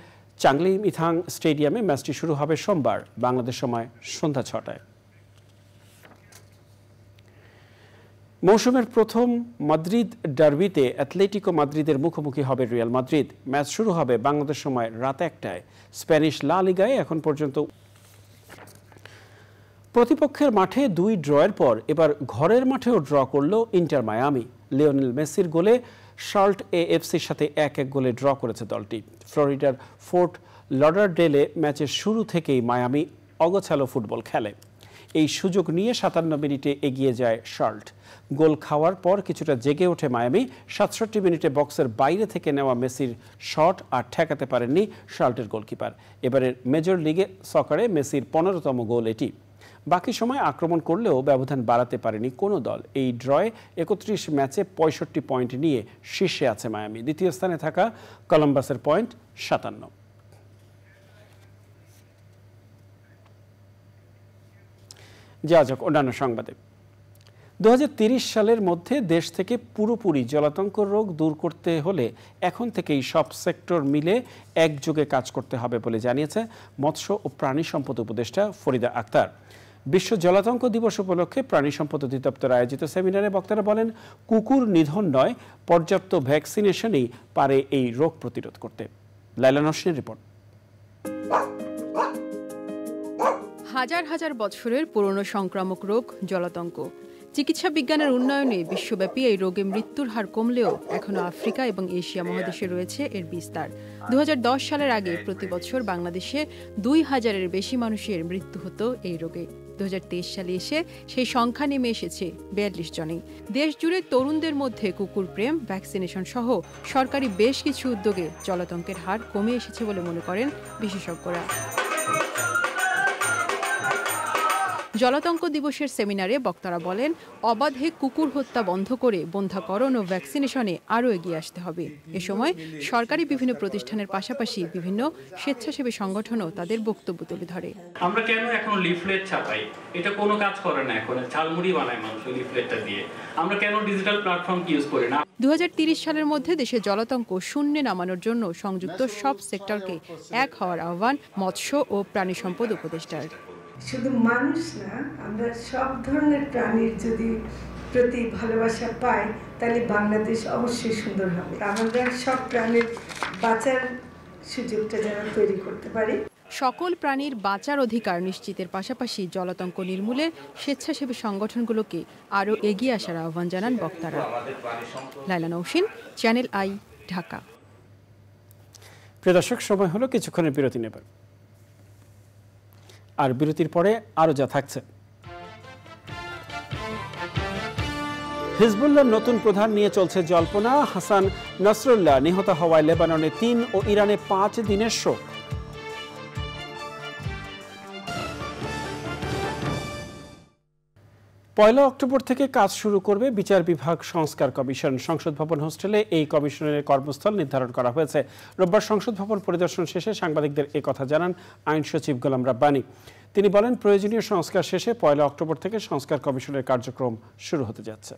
চাংলি মিথাং স্টেডিয়ামে ম্যাচটি শুরু হবে সোমবার বাংলাদেশ সময় সন্ধ্যা 6টায়। মৌসুমের প্রথম মাদ্রিদ ডার্বিতে অ্যাথলেটিকো মাদ্রিদের মুখোমুখি হবে রিয়াল মাদ্রিদ। ম্যাচ শুরু হবে বাংলাদেশ সময় রাত 1টায়। স্প্যানিশ লা লিগায় এখন পর্যন্ত প্রতিপক্ষের মাঠে 2 ড্রয়ের পর এবার ঘরের মাঠেও ড্র করল ইন্টার মায়ামি। লিওনেল মেসির গোলে শার্লট এএফসির সাথে 1-1 গোলে ড্র করেছে দলটি। ফ্লোরিডার ফোর্ট লডারডেলে ম্যাচের শুরু থেকেই মায়ামি অগোছালো ফুটবল খেলে। এই সুযোগ নিয়ে 57 মিনিটে এগিয়ে যায় শার্লট। গোল খাওয়ার পর কিছুটা জেগে ওঠে মায়ামি। 67 মিনিটে বক্সের বাইরে থেকে নেওয়া মেসির শট আর ঠেকাতে পারেননি শার্লটের গোলকিপার। এবারের মেজর লিগে সকারে মেসির 15তম গোল এটি। বাকি সময় আক্রমণ করলেও ব্যবধান বাড়াতে পারেনি কোনো দল। এই ড্রয়ে 31 ম্যাচে 65 পয়েন্ট নিয়ে শীর্ষে আছে মায়ামি। দ্বিতীয় স্থানে থাকা কলম্বাসের পয়েন্ট 57। যাওয়া যাক অন্যান্য সংবাদে। 2030 সালের মধ্যে দেশ থেকে পুরোপুরি জলাতঙ্ক রোগ দূর করতে হলে এখন থেকেই সব সেক্টর মিলে একযোগে কাজ করতে হবে বলে জানিয়েছে মৎস্য ও প্রাণী সম্পদ উপদেষ্টা ফরিদা আক্তার। বিশ্ব জলাতঙ্ক দিবস উপলক্ষে প্রাণী সম্পদ অধিদপ্তর আয়োজিত সেমিনারে বক্তারা বলেন, কুকুর নিধন নয়, পর্যাপ্ত ভ্যাকসিনেশনই পারে এই রোগ প্রতিরোধ করতে। লাইলা নসরিনের রিপোর্ট। হাজার হাজার বছরের পুরনো সংক্রামক রোগ জলাতঙ্ক। চিকিৎসা বিজ্ঞানের উন্নয়নে বিশ্বব্যাপী এই রোগে মৃত্যুর হার কমলেও এখনও আফ্রিকা এবং এশিয়া মহাদেশে রয়েছে এর বিস্তার। 2010 সালের আগে প্রতি বছর বাংলাদেশে 2000-এর বেশি মানুষের মৃত্যু হতো এই রোগে। 2023 সালে এসে সেই সংখ্যা নেমে এসেছে 42 জনে। দেশ জুড়ে তরুণদের মধ্যে কুকুর প্রেম, ভ্যাকসিনেশন সহ সরকারি বেশ কিছু উদ্যোগে জলাতঙ্কের হার কমে এসেছে বলে মনে করেন বিশেষজ্ঞরা। জলাতঙ্ক দিবসের সেমিনারে বক্তারা বলেন, অবাধে কুকুর হত্যা বন্ধ করে বন্ধ্যাকরণ ও ভ্যাকসিনেশনে আরও এগিয়ে আসতে হবে। এ সময় সরকারি বিভিন্ন প্রতিষ্ঠানের পাশাপাশি বিভিন্ন স্বেচ্ছাসেবী সংগঠনও তাদের বক্তব্য তুলে ধরে। আমরা কেন এখন লিফলেট ছাপাই? এটা কোনো কাজ করে না, এখন ঝালমুড়ি বানায় মানুষ ওই লিফলেটটা দিয়ে। আমরা কেন ডিজিটাল প্ল্যাটফর্ম ইউজ করি না? 2030 সালের মধ্যে দেশে জলাতঙ্ক শূন্যে নামানোর জন্য সংযুক্ত সব সেক্টরকে এক হওয়ার আহ্বান মৎস্য ও প্রাণী সম্পদ উপদেষ্টার। শুধু মানুষ না, আমরা সব ধরনের প্রাণীর যদি প্রতি ভালোবাসা পাই তাহলে বাংলাদেশ অবশ্যই সুন্দর হবে। আমরা সব প্রাণীর বাঁচার সুযোগটা যেন তৈরি করতে পারি। সকল প্রাণীর বাঁচার অধিকার নিশ্চিতের পাশাপাশি জলাতঙ্ক নির্মূলে স্বেচ্ছাসেবী সংগঠনগুলোকে আরও এগিয়ে আসার আহ্বান জানান বক্তারা। লাইলা নৌসিন, চ্যানেল আই, ঢাকা। প্রিয় দর্শক, সময় হলো কিছুক্ষণের বিরতি নেবার। আর বিরতির পরে আরো যা থাকছে। হিজবুল্লাহর নতুন প্রধান নিয়ে চলছে জল্পনা। হাসান নাসরুল্লাহ নিহত হওয়ায় লেবাননে 3 ও ইরানে 5 দিনের শোক। পয়লা অক্টোবর থেকে কাজ শুরু করবে বিচার বিভাগ সংস্কার কমিশন। সংসদ ভবন হোস্টেলে এই কমিশনের কর্মস্থল নির্ধারণ করা হয়েছে। রোববার সংসদ ভবন পরিদর্শন শেষে সাংবাদিকদের এ কথা জানান আইন সচিব গোলাম রাব্বানী। তিনি বলেন, প্রয়োজনীয় সংস্কার শেষে পয়লা অক্টোবর থেকে সংস্কার কমিশনের কার্যক্রম শুরু হতে যাচ্ছে।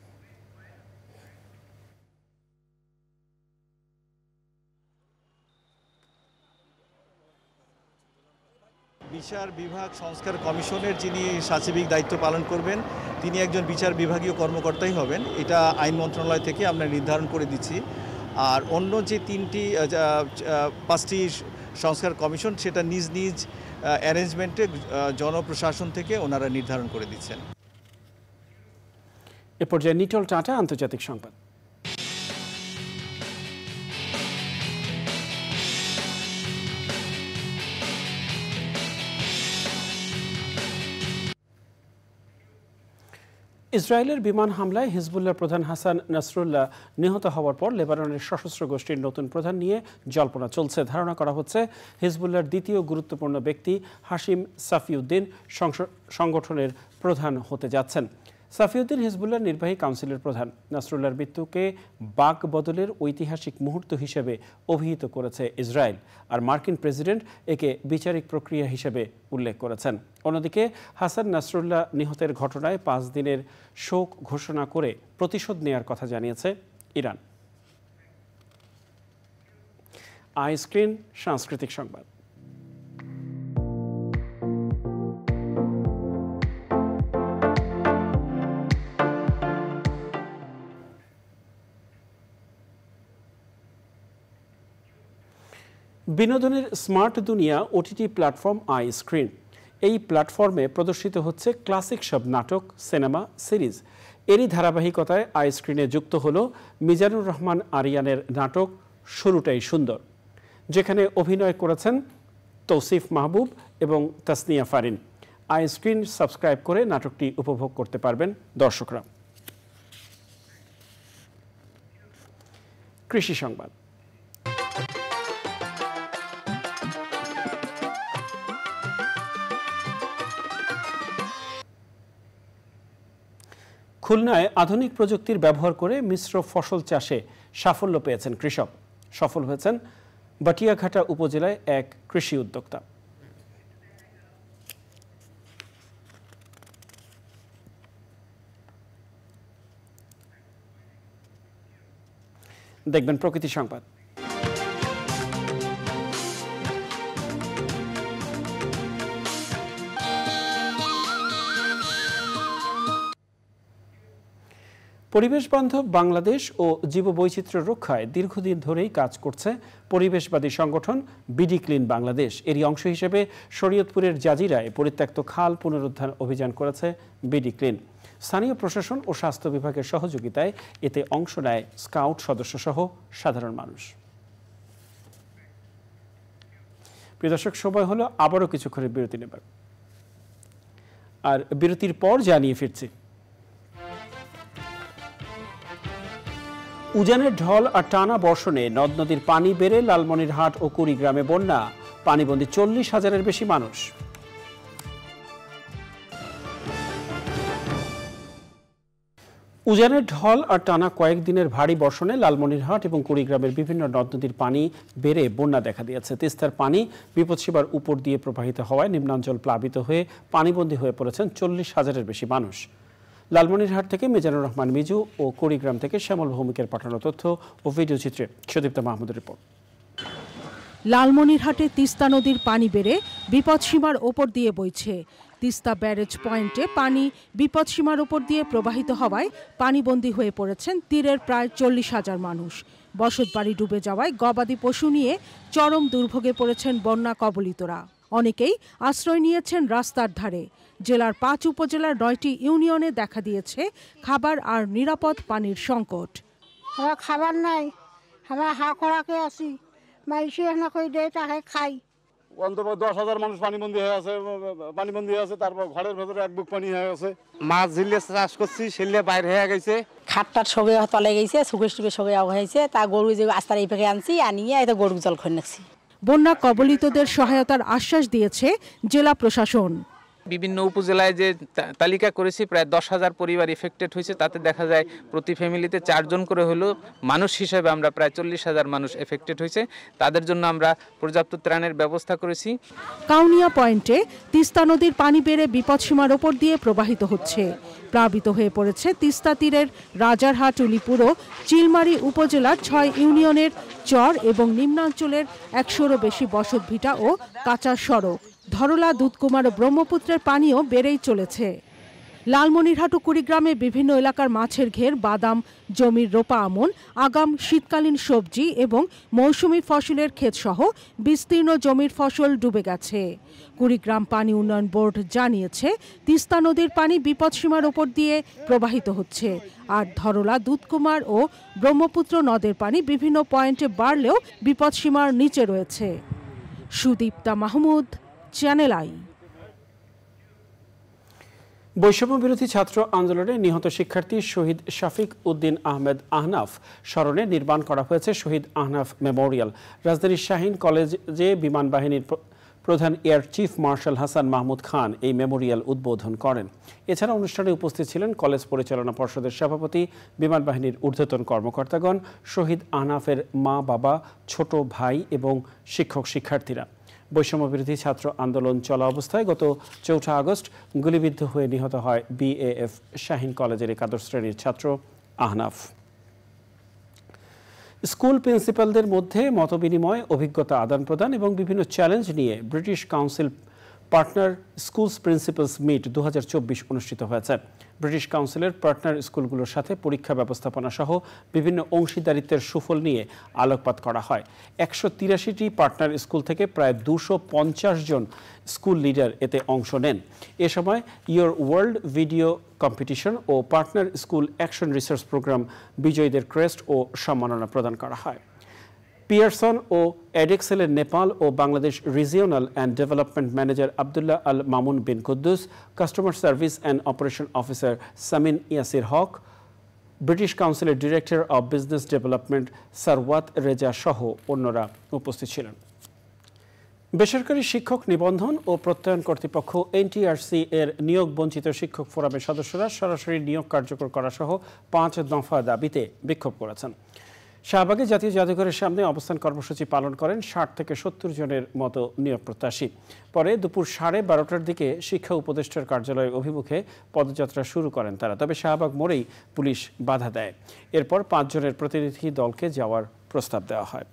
বিচার বিভাগ সংস্কার কমিশনের যিনি সাচিবিক দায়িত্ব পালন করবেন তিনি একজন বিচার বিভাগীয় কর্মকর্তাই হবেন। এটা আইন মন্ত্রণালয় থেকে আমরা নির্ধারণ করে দিচ্ছি। আর অন্য যে 5টি সংস্কার কমিশন সেটা নিজ নিজ অ্যারেঞ্জমেন্টে জনপ্রশাসন থেকে ওনারা নির্ধারণ করে দিচ্ছেন। এ পর্যায়ে নিটল টাটা আন্তর্জাতিক সংবাদ। ইসরায়েলের বিমান হামলায় হিজবুল্লাহর প্রধান হাসান নাসরুল্লাহ নিহত হওয়ার পর লেবাননের সশস্ত্র গোষ্ঠীর নতুন প্রধান নিয়ে জল্পনা চলছে। ধারণা করা হচ্ছে হিজবুল্লাহর দ্বিতীয় গুরুত্বপূর্ণ ব্যক্তি হাশিম সাফিউদ্দিন সংগঠনের প্রধান হতে যাচ্ছেন। সাফিউদ্দিন হিজবুল্লাহর নির্বাহী কাউন্সিলের প্রধান। নাসরুল্লাহর মৃত্যুকে বাক বদলের ঐতিহাসিক মুহূর্ত হিসেবে অভিহিত করেছে ইসরায়েল, আর মার্কিন প্রেসিডেন্ট একে বিচারিক প্রক্রিয়া হিসেবে উল্লেখ করেছেন। অন্যদিকে হাসান নাসরুল্লাহ নিহতের ঘটনায় 5 দিনের শোক ঘোষণা করে প্রতিশোধ নেয়ার কথা জানিয়েছে ইরান। আইস্ক্রিন সাংস্কৃতিক সংবাদ। বিনোদনের স্মার্ট দুনিয়া ওটিটি প্ল্যাটফর্ম আইস্ক্রিন। এই প্ল্যাটফর্মে প্রদর্শিত হচ্ছে ক্লাসিক সব নাটক, সিনেমা, সিরিজ। এরই ধারাবাহিকতায় আইস্ক্রিনে যুক্ত হলো মিজানুর রহমান আরিয়ানের নাটক শুরুটাই সুন্দর, যেখানে অভিনয় করেছেন তৌসিফ মাহবুব এবং তাসনিয়া ফারিন। iScreen সাবস্ক্রাইব করে নাটকটি উপভোগ করতে পারবেন দর্শকরা। কৃষি সংবাদ। খুলনায় আধুনিক প্রযুক্তির ব্যবহার করে মিশ্র ফসল চাষে সাফল্য পেয়েছেন কৃষক। সফল হয়েছেন বাটিয়াঘাটা উপজেলায় এক কৃষি উদ্যোক্তা। দেখবেন প্রকৃতি সংবাদ। পরিবেশ বান্ধব বাংলাদেশ ও জীববৈচিত্র্য রক্ষায় দীর্ঘদিন ধরেই কাজ করছে পরিবেশবাদী সংগঠন বিডি ক্লিন বাংলাদেশ। এরই অংশ হিসেবে শরীয়তপুরের জাজিরায় পরিত্যক্ত খাল পুনরুদ্ধার অভিযান করেছে বিডি ক্লিন। স্থানীয় প্রশাসন ও স্বাস্থ্য বিভাগের সহযোগিতায় এতে অংশ নেয় স্কাউট সদস্যসহ সাধারণ মানুষ। প্রিয় দর্শক, সময় হলো আবারও কিছুক্ষণের বিরতি নেবার, আর বিরতির পর জানিয়ে ফিরছি। উজানের ঢল আর টানা বর্ষণে নদ নদীর পানি বেড়ে লালমনিরহাট ও কুড়িগ্রামে বন্যা, পানিবন্দী 40,000-এর বেশি মানুষ। উজানের ঢল আর টানা কয়েকদিনের ভারী বর্ষণে লালমনিরহাট এবং কুড়িগ্রামের বিভিন্ন নদ নদীর পানি বেড়ে বন্যা দেখা দিয়েছে। তিস্তার পানি বিপদসীমার উপর দিয়ে প্রবাহিত হওয়ায় নিম্নাঞ্চল প্লাবিত হয়ে পানিবন্দী হয়ে পড়েছেন 40,000-এর বেশি মানুষ। লালমনিরহাট থেকে মিজানুর রহমান মিজু ও কুড়িগ্রাম থেকে শ্যামল ভৌমিকের পাঠানো তথ্য ও ভিডিও চিত্রে সুদীপ্তা মাহমুদের রিপোর্ট। লালমনিরহাটে তিস্তা নদীর পানি বেড়ে বিপদসীমার ওপর দিয়ে বইছে। তিস্তা ব্যারেজ পয়েন্টে পানি বিপদসীমার ওপর দিয়ে প্রবাহিত হওয়ায় পানিবন্দী হয়ে পড়েছেন তীরের প্রায় 40,000 মানুষ। বসতবাড়ি ডুবে যাওয়ায় গবাদি পশু নিয়ে চরম দুর্ভোগে পড়েছেন বন্যা কবলিতরা। অনেকেই আশ্রয় নিয়েছেন রাস্তার ধারে। জেলার 5 উপজেলার 9টি ইউনিয়নে দেখা দিয়েছে খাবার আর নিরাপদ পানির সংকট। খাবার নাই, আমরা হা খরাকে আছি, মাইসে না কই দেয় তাকে খাই। অন্তত 10,000 মানুষ পানিবন্দী হয়ে আছে। তারপর ঘরের ভেতরে এক বুক পানি হয়ে গেছে। মাছ ঝিলে চাষ করছি, ছেলে বাইরে হয়ে গেছে। খাটটার সবে তলে গেছে, সুগেশ টুবে সবে হয়েছে। তা গরু যে আস্তার এই পেকে আনছি, আনিয়ে এত গরু জল খয়ে নাকছি। বন্যা কবলিতদের সহায়তার আশ্বাস দিয়েছে জেলা প্রশাসন। বিভিন্ন উপজেলায় যে তালিকা করেছি, প্রায় 10,000 পরিবার এফেক্টেড হয়েছে। তাতে দেখা যায় প্রতি ফ্যামিলিতে 4 জন করে হলো মানুষ হিসেবে আমরা প্রায় 40,000 মানুষ এফেক্টেড হয়েছে। তাদের জন্য আমরা পর্যাপ্ত ত্রাণের ব্যবস্থা করেছি। কাউনিয়া পয়েন্টে তিস্তা নদীর পানি বেড়ে বিপদসীমার ওপর দিয়ে প্রবাহিত হচ্ছে। প্লাবিত হয়ে পড়েছে তিস্তা তীরের রাজারহাট, উলিপুর ও চিলমারি উপজেলার 6 ইউনিয়নের চর এবং নিম্নাঞ্চলের 100-এরও বেশি বসতভিটা ও কাঁচা সড়ক। ধরলা, দুধকুমার ও ব্রহ্মপুত্রের পানিও বেড়েই চলেছে। লালমনিরহাট ও কুড়িগ্রামে বিভিন্ন এলাকার মাছের ঘের, বাদাম জমির রোপা আমন, আগাম শীতকালীন সবজি এবং মৌসুমি ফসলের ক্ষেতসহ বিস্তীর্ণ জমির ফসল ডুবে গেছে। কুড়িগ্রাম পানি উন্নয়ন বোর্ড জানিয়েছে, তিস্তা নদীর পানি বিপদসীমার ওপর দিয়ে প্রবাহিত হচ্ছে। আর ধরলা, দুধকুমার ও ব্রহ্মপুত্র নদের পানি বিভিন্ন পয়েন্টে বাড়লেও বিপদসীমার নিচে রয়েছে। Sudipta Mahmud, channel I. বৈষম্য বিরোধী ছাত্র আন্দোলনে নিহত শিক্ষার্থী শহীদ শাফিক উদ্দিন আহমেদ আহনাফ স্মরণে নির্মাণ করা হয়েছে শহীদ আহনাফ মেমোরিয়াল। রাজধানীর শাহীন কলেজে বিমান বাহিনীর প্রধান air chief marshal Hasan Mahmud Khan এই মেমোরিয়াল উদ্বোধন করেন। এছাড়া অনুষ্ঠানে উপস্থিত ছিলেন কলেজ পরিচালনা পর্ষদের সভাপতি, বিমান বাহিনীর ঊর্ধ্বতন কর্মকর্তাগণ, শহীদ আহনাফের মা, বাবা, ছোট ভাই এবং শিক্ষক শিক্ষার্থীরা। বৈষম্য বিরোধী ছাত্র আন্দোলন চলা অবস্থায় গত 4 আগস্ট গুলিবিদ্ধ হয়ে নিহত হয় বিএএফ শাহীন কলেজের একাদশ শ্রেণীর ছাত্র আহনাফ। স্কুল প্রিন্সিপালদের মধ্যে মতবিনিময়, অভিজ্ঞতা আদান প্রদান এবং বিভিন্ন চ্যালেঞ্জ নিয়ে British Council partner schools principals meet 2024 অনুষ্ঠিত হয়েছে। ব্রিটিশ কাউন্সিলের পার্টনার স্কুলগুলোর সাথে পরীক্ষা ব্যবস্থাপনা সহ বিভিন্ন অংশীদারিত্বের সুফল নিয়ে আলোকপাত করা হয়। 183টি পার্টনার স্কুল থেকে প্রায় 250 জন স্কুল লিডার এতে অংশ নেন। এ সময় ইয়োর ওয়ার্ল্ড ভিডিও কম্পিটিশন ও partner school action research programme বিজয়ীদের ক্রেস্ট ও সম্মাননা প্রদান করা হয়। পিয়ারসন ও এডেক্সেলের নেপাল ও Bangladesh regional and development manager Abdullah Al Mamun bin Kuddus, customer service and operation officer Samin Yasir Haque, British কাউন্সিলের director of business development Sarwat Reza সহ অন্যরা উপস্থিত ছিলেন। বেসরকারি শিক্ষক নিবন্ধন ও প্রত্যয়ন কর্তৃপক্ষ এনটিআরসি এর নিয়োগ বঞ্চিত শিক্ষক ফোরামের সদস্যরা সরাসরি নিয়োগ কার্যকর করা সহ 5 দফা দাবিতে বিক্ষোভ করেছেন। শাহবাগে জাতীয় জাদুঘরের সামনে অবস্থান কর্মসূচি পালন করেন 60 থেকে 70 জনের মতো নিয়োগ প্রত্যাশী। পরে দুপুর 12:30টার দিকে শিক্ষা উপদেষ্টার কার্যালয় অভিমুখে পদযাত্রা শুরু করেন তারা। তবে শাহবাগ মোড়েই পুলিশ বাধা দেয়। এরপর 5 জনের প্রতিনিধি দলকে যাওয়ার প্রস্তাব দেওয়া হয়।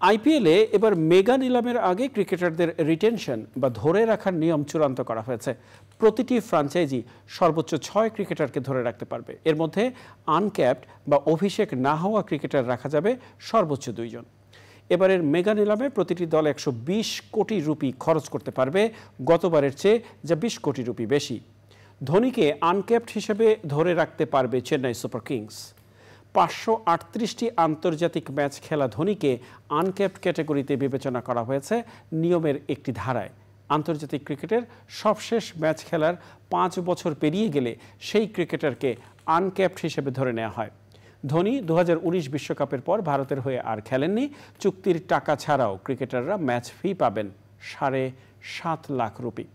আইপিএলে এবার মেগা নিলামের আগে ক্রিকেটারদের রিটেনশন বা ধরে রাখার নিয়ম চূড়ান্ত করা হয়েছে। প্রতিটি ফ্র্যাঞ্চাইজি সর্বোচ্চ 6 ক্রিকেটারকে ধরে রাখতে পারবে। এর মধ্যে আনক্যাপড বা অভিষেক না হওয়া ক্রিকেটার রাখা যাবে সর্বোচ্চ 2 জন। এবারের মেগা নিলামে প্রতিটি দল 120 কোটি রুপি খরচ করতে পারবে, গতবারের চেয়ে যা 20 কোটি রুপি বেশি। ধোনিকে আনক্যাপড হিসেবে ধরে রাখতে পারবে চেন্নাই সুপার কিংস। 538টি আন্তর্জাতিক ম্যাচ খেলা ধোনিকে আনক্যাপড ক্যাটাগরিতে বিবেচনা করা হয়েছে নিয়মের একটি ধারায়। আন্তর্জাতিক ক্রিকেটের সবশেষ ম্যাচ খেলার 5 বছর পেরিয়ে গেলে সেই ক্রিকেটারকে আনক্যাপড হিসেবে ধরে নেওয়া হয়। ধোনি 2019 বিশ্বকাপের পর ভারতের হয়ে আর খেলেননি। চুক্তির টাকা ছাড়াও ক্রিকেটাররা ম্যাচ ফি পাবেন 7.5 লাখ রুপি।